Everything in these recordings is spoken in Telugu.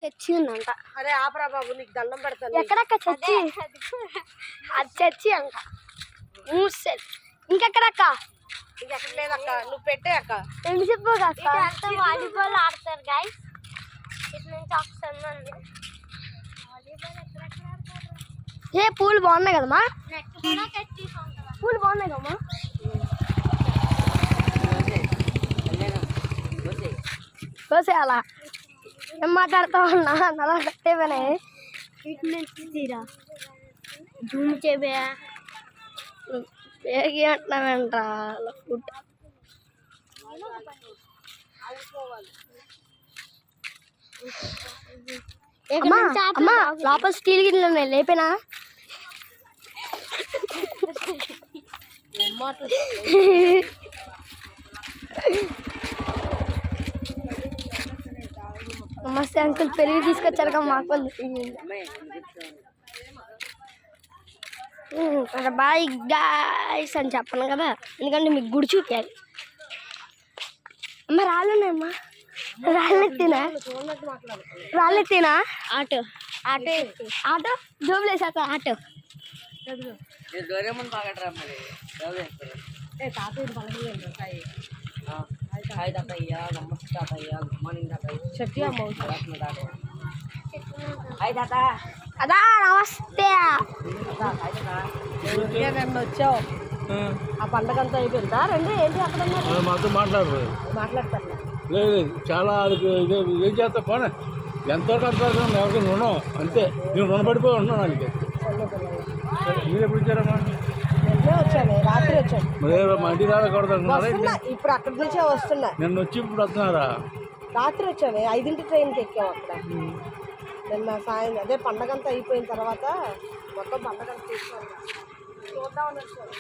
చర్చి ఉందంట. అరే ఆపరా బాబు, నీకు దండం పెడతాను. ఎక్కడక్క చర్చి? అది చర్చి అంట. ఇంకెక్కడక్క? ఇంకెక్కడ లేదక్క, నువ్వు పెట్టే అక్క. ఎందుకు చెప్పు అక్క? వాలీబాల్ ఆడతారు గైస్. ఇటు నుంచి వస్తుంది. ఏ పూలు బాగున్నాయి కదమ్మా? కట్టేసి పూలు బాగున్నాయి కదమ్మా? కోసేయాలా? ఏం మాట్లాడతావు అన్నా? నలా కట్టేవనాయి. ఇటు నుంచి తీరా జూమ్ చేయబే. బేగి అంటున్నావేంట? ఫుడ్ అమ్మా, లోపల స్టీల్ గిన్నెలు ఉన్నాయి, లేపేనా? నమస్తే అంకుల్, పెరిగి తీసుకొచ్చారు కదా మాకు. బాయ్ గాయ్స్ అని చెప్పను కదా, ఎందుకంటే మీకు గుడి చూపించాలి. అమ్మ రాళ్ళేనమ్మా, రాళ్ళెత్తినా? ఆటో ఆటో ఆటో జోబులు వేసాక ఆటో. అదా నమస్తే. నన్ను వచ్చావు, ఆ పండగ అంతా అయిపోయిందా? రండి, ఏంటి అక్కడ మాతో మాట్లాడతాను. లేదు చాలా ఏం చేస్తా పోనీ, ఎంతవరకు అంత ఎవరికి రుణం అంతే. నేను రుణపడిపోయి ఉంటున్నాను అందుకే. మీరు ఎప్పుడు ఇచ్చారమ్మా? వచ్చాను, రాత్రి వచ్చాను. మరి మా ఇంటికి రాకూడదు. ఇప్పుడు అక్కడి నుంచే వస్తున్నా. నిన్న వచ్చి ఇప్పుడు వస్తున్నారా? రాత్రి వచ్చాను, 5 ట్రైన్కి ఎక్కాము అక్కడ. నిన్న సాయం అదే పండగ అంతా అయిపోయిన తర్వాత మొత్తం పండగ తీసుకోవాలి, చూద్దామని వచ్చాను.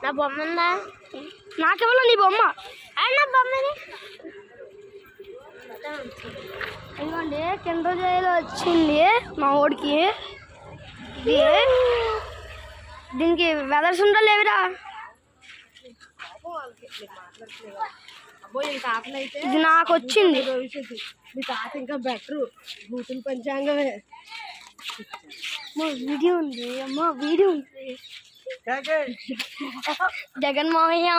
నా బొమ్మ ఉందా? నాకెవరో నీ బొమ్మ. నా బొమ్మని ఎందుకంటే కింద జైలు వచ్చింది మా ఊడికి. దీనికి వెదర్స్ ఉండలేవిరా. అబ్బోయి ఇంకా ఆకలి అయితే ఇది నాకు వచ్చింది. మీ తాత ఇంకా బెటరు, భూతుల పంచాంగమే. వీడియో ఉంది అమ్మా, వీడియో ఉంది. జగన్ మావయ్య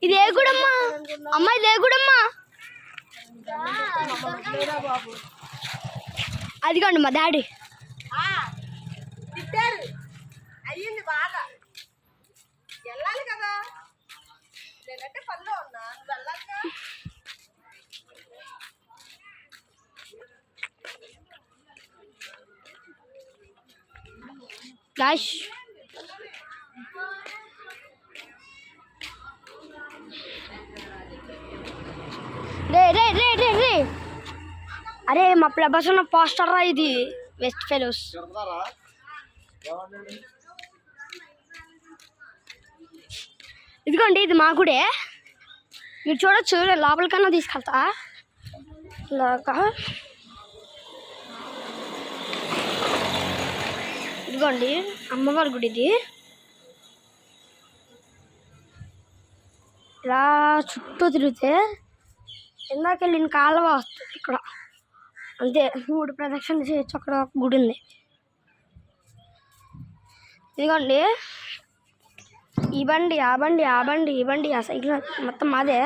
ఇది ఏ గుడమ్మా? అమ్మా ఇది ఏ గుడమ్మా? అదిగోండి మా డాడీ. తిట్టారు, అయ్యింది బాగా. వెళ్ళాలి కదా, నేనంటే పనిలో ఉన్నా, వెళ్ళాలిగా. గాష్ రే రే రే రే రే అరే మా ప్లబస్ ఉన్న పోస్టర్ రా ఇది, వెస్ట్ ఫెలోస్. ఇదిగోండి ఇది మా గుడే, మీరు చూడొచ్చు. లోపలికన్నా తీసుకెళ్తా ఇలాగా. ఇదిగోండి అమ్మవారి గుడి ఇది. ఇలా చుట్టూ తిరిగితే ఇందాక వెళ్ళిన కాలువ వస్తుంది ఇక్కడ. అంతే, 3 ప్రదక్షిణలు చేయొచ్చు. అక్కడ ఒక గుడి ఉంది. ఇదిగోండి ఈ బండి, ఆ బండి, ఆ బండి, ఈ బండి, ఆ సైకిల్ మొత్తం మాదే.